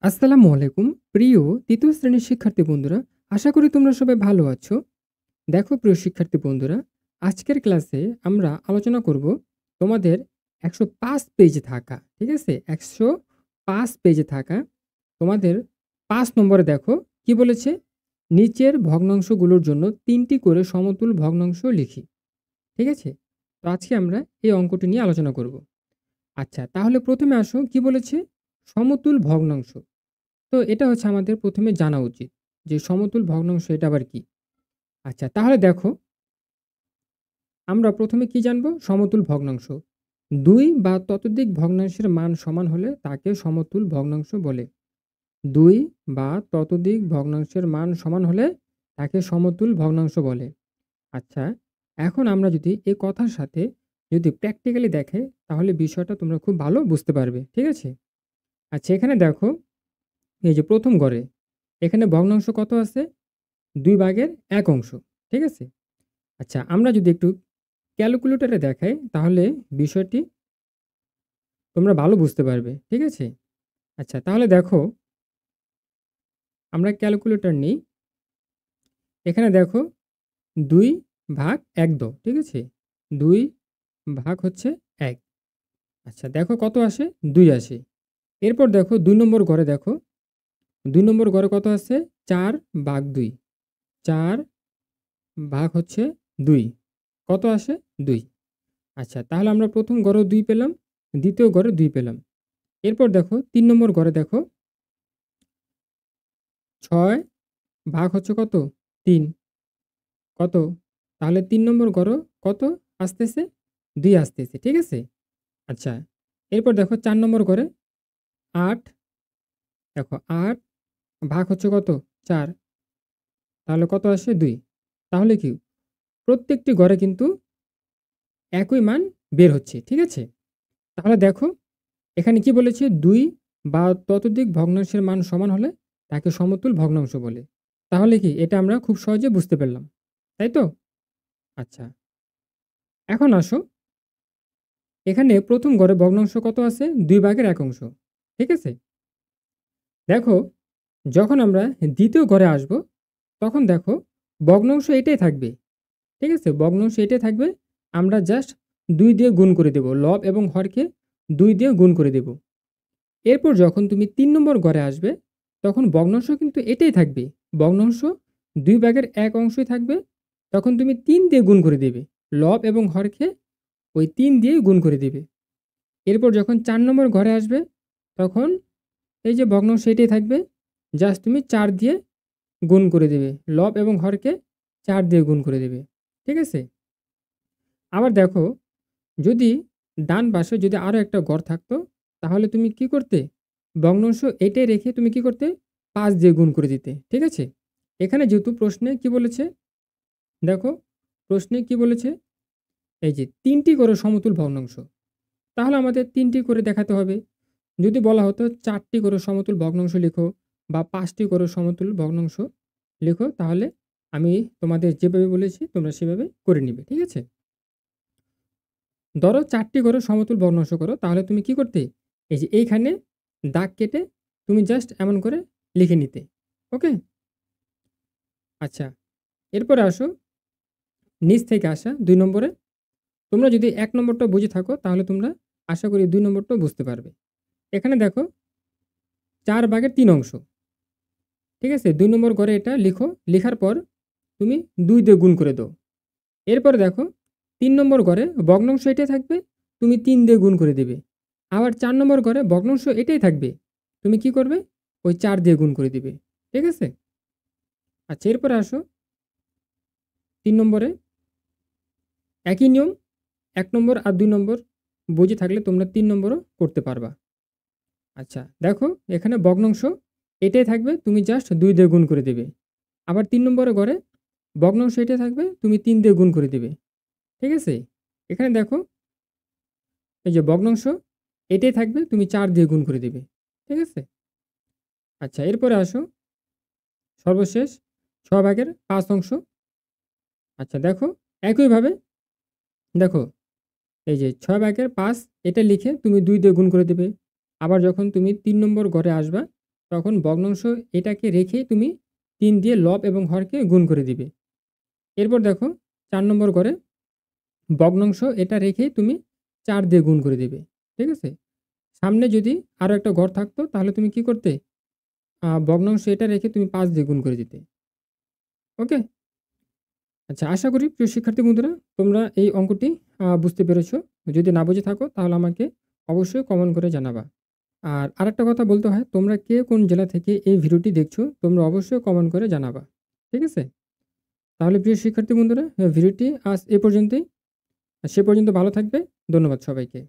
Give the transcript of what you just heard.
আসসালামু আলাইকুম। প্রিয় ৩য় শ্রেণীর শিক্ষার্থী বন্ধুরা, আশা করি তোমরা সবাই ভালো আছো। দেখো প্রিয় শিক্ষার্থী বন্ধুরা, আজকের ক্লাসে আমরা আলোচনা করব তোমাদের ১০৫ পেজে থাকা, ঠিক আছে? ১০৫ পেজে থাকা তোমাদের ৫ নম্বরে দেখো কি বলেছে? নিচের ভগ্নাংশগুলোর জন্য ৩ টি করে সমতুল ভগ্নাংশ লিখি। ঠিক আছে? তো আজকে আমরা এই অঙ্কটি নিয়ে আলোচনা করব। আচ্ছা, তাহলে ১ম এ আসো কি বলেছে? সমতুল ভগ্নাংশ। তো এটা হচ্ছে আমাদের ১ম এ জানা উচিত যে সমতুল ভগ্নাংশ এটা আবার কি? আচ্ছা, তাহলে দেখো আমরা ১ম এ কি জানব? সমতুল ভগ্নাংশ। ২ বা ততোধিক ভগ্নাংশের মান সমান হলে তাকে সমতুল ভগ্নাংশ বলে। ২ বা ততোধিক ভগ্নাংশের মান সমান হলে তাকে সমতুল ভগ্নাংশ বলে। আচ্ছা, এখন আমরা যদি এই কথার সাথে যদি প্র্যাকটিক্যালি দেখে তাহলে বিষয়টা তোমরা খুব ভালো বুঝতে পারবে। ঠিক আছে? আচ্ছা, এখানে দেখো এই যে ১ম ঘরে এখানে ভগ্নাংশ কত আছে? ২ ভাগের ১ অংশ। ঠিক আছে? আচ্ছা, আমরা যদি একটু ক্যালকুলেটরে দেখাই তাহলে বিষয়টি তোমরা ভালো বুঝতে পারবে। ঠিক আছে? আচ্ছা, তাহলে দেখো আমরা ক্যালকুলেটর নিই। এখানে দেখো ২ ভাগ ১ দাও। ঠিক আছে? ২ ভাগ হচ্ছে ১। আচ্ছা, দেখো কত আসে? ২ আসে। এরপর দেখো ২ নম্বর ঘরে দেখো। ২ নম্বর ঘরে কত আছে? ৪ ভাগ ২। ৪ ভাগ হচ্ছে ২। কত আসে? ২। আচ্ছা, তাহলে আমরা ১ম ঘরেও ২ পেলাম, ২য় ঘরে ২ পেলাম। এরপর দেখো ৩ নম্বর ঘরে দেখো ৬ ভাগ হচ্ছে কত? ৩। কত? তাহলে ৩ নম্বর ঘরও কত আসতেছে? ২ আসতেছে। ঠিক আছে? আচ্ছা, এরপর দেখো ৪ নম্বর ঘরে ৮, দেখো ৮ ভাগ হচ্ছে কত? ৪। তাহলে কত আসে? ২। তাহলে কি? প্রত্যেকটি ঘরে কিন্তু একই মান বের হচ্ছে। ঠিক আছে? তাহলে দেখো এখানে কি বলেছে? ২ বা ততোধিক ভগ্নাংশের মান সমান হলে তাকে সমতুল ভগ্নাংশ বলে। তাহলে কি? এটা আমরা খুব সহজে বুঝতে পারলাম। তাই তো? আচ্ছা। এখন আসো, এখানে ১ম ঘরে ভগ্নাংশ কত আছে? ২ ভাগের ১ অংশ। ঠিক আছে? দেখো, যখন আমরা ২য় ঘরে আসবো, তখন দেখো ভগ্নাংশ এটাই থাকবে। ঠিক আছে? ভগ্নাংশ এটাই থাকবে। আমরা জাস্ট ২ দিয়ে গুণ করে দেব। লব এবং হরকে ২ দিয়ে গুণ করে দেব। এরপর যখন তুমি ৩ নম্বর ঘরে আসবে, তখন ভগ্নাংশ কিন্তু এটাই থাকবে। ভগ্নাংশ ২ ভাগের ১ অংশই থাকবে। তখন তুমি ৩ দিয়ে গুণ করে দেবে। লব এবং হরকে ওই ৩ দিয়েই গুণ করে দিবে। এরপর যখন ৪ নম্বর ঘরে আসবে, তখন এই যে ভগ্নাংশ এটাই থাকবে। জাস্ট তুমি ৪ দিয়ে গুণ করে দেবে। লব এবং হরকে ৪ দিয়ে গুণ করে দেবে। ঠিক আছে? আবার দেখো, যদি ডান পাশে যদি আরো একটা ঘর থাকতো, তাহলে তুমি কি করতে? ভগ্নাংশ এটাই রেখে তুমি কি করতে? ৫ দিয়ে গুণ করে দিতে। ঠিক আছে? এখানে যেহেতু প্রশ্নে কি বলেছে? দেখো, প্রশ্নে কি বলেছে? এই যে ৩ টি করে সমতুল ভগ্নাংশ। তাহলে আমাদের ৩ টি করে দেখাতে হবে। যদি বলা হতো ৪ টি করে সমতুল ভগ্নাংশ লিখো বা ৫ টি করে সমতুল ভগ্নাংশ লিখো, তাহলে আমি তোমাদের যেভাবে বলেছি তোমরা সেভাবে করে নিবে। ঠিক আছে? ধরো ৪ টি করে সমতুল ভগ্নাংশ করো, তাহলে তুমি কি করতে? এই যে এইখানে দাগ কেটে তুমি জাস্ট এমন করে লিখে নিতে। ওকে? আচ্ছা, এরপরে আসো নিচ থেকে আসা ২ নম্বরে। তোমরা যদি ১ নম্বরটা বুঝে থাকো তাহলে তোমরা আশা করি ২ নম্বরটাও বুঝতে পারবে। এখানে দেখো ৪ ভাগের ৩ অংশ। ঠিক আছে? ২ নম্বর ঘরে এটা লিখো। লিখার পর তুমি ২ দিয়ে গুণ করে দাও। এরপরে দেখো ৩ নম্বর ঘরে ভগ্নাংশ এটাই থাকবে। তুমি ৩ দিয়ে গুণ করে দিবে। আবার ৪ নম্বর ঘরে ভগ্নাংশ এটাই থাকবে। তুমি কি করবে? ওই ৪ দিয়ে গুণ করে দিবে। ঠিক আছে? আচ্ছা, এরপরে আসো ৩ নম্বরে একই নিয়ম। ১ নম্বর আর ২ নম্বর বুঝে থাকলে তোমরা ৩ নম্বরও করতে পারবা। আচ্ছা, দেখো এখানে ভগ্নাংশ এটাই থাকবে। তুমি জাস্ট ২ দিয়ে গুণ করে দিবে। আবার ৩ নম্বরের ঘরে ভগ্নাংশ এটাই থাকবে। তুমি ৩ দিয়ে গুণ করে দিবে। ঠিক আছে? এখানে দেখো এই যে ভগ্নাংশ এটাই থাকবে। তুমি ৪ দিয়ে গুণ করে দিবে। ঠিক আছে? আচ্ছা, এরপরে আসো সর্বশেষ ৬ ভাগের ৫ অংশ। আচ্ছা, দেখো একইভাবে দেখো এই যে ৬ ভাগের ৫ এটা লিখে তুমি ২ দিয়ে গুণ করে দিবে। আবার যখন তুমি ৩ নম্বর ঘরে আসবা, তখন ভগ্নাংশ এটাকে রেখে তুমি ৩ দিয়ে লব এবং হরকে গুণ করে দিবে। এরপর দেখো ৪ নম্বর ঘরে ভগ্নাংশ এটা রেখে তুমি ৪ দিয়ে গুণ করে দিবে। ঠিক আছে? সামনে যদি আরো একটা ঘর থাকতো তাহলে তুমি কি করতে? ভগ্নাংশ এটা রেখে তুমি ৫ দিয়ে গুণ করে দিতে। ওকে? আচ্ছা, আশা করি প্রিয় শিক্ষার্থী বন্ধুরা তোমরা এই অঙ্কটি বুঝতে পেরেছ। যদি না বুঝে থাকো তাহলে আমাকে অবশ্যই কমেন্ট করে জানাবা। আর আরেকটা কথা বলতে হয়, তোমরা কে কোন জেলা থেকে এই ভিডিওটি দেখছো তোমরা অবশ্যই কমেন্ট করে জানাবা। ঠিক আছে? তাহলে প্রিয় শিক্ষার্থী বন্ধুরা ভিডিওটি আজ এ পর্যন্তই। সে পর্যন্ত ভালো থাকবে। ধন্যবাদ সবাইকে।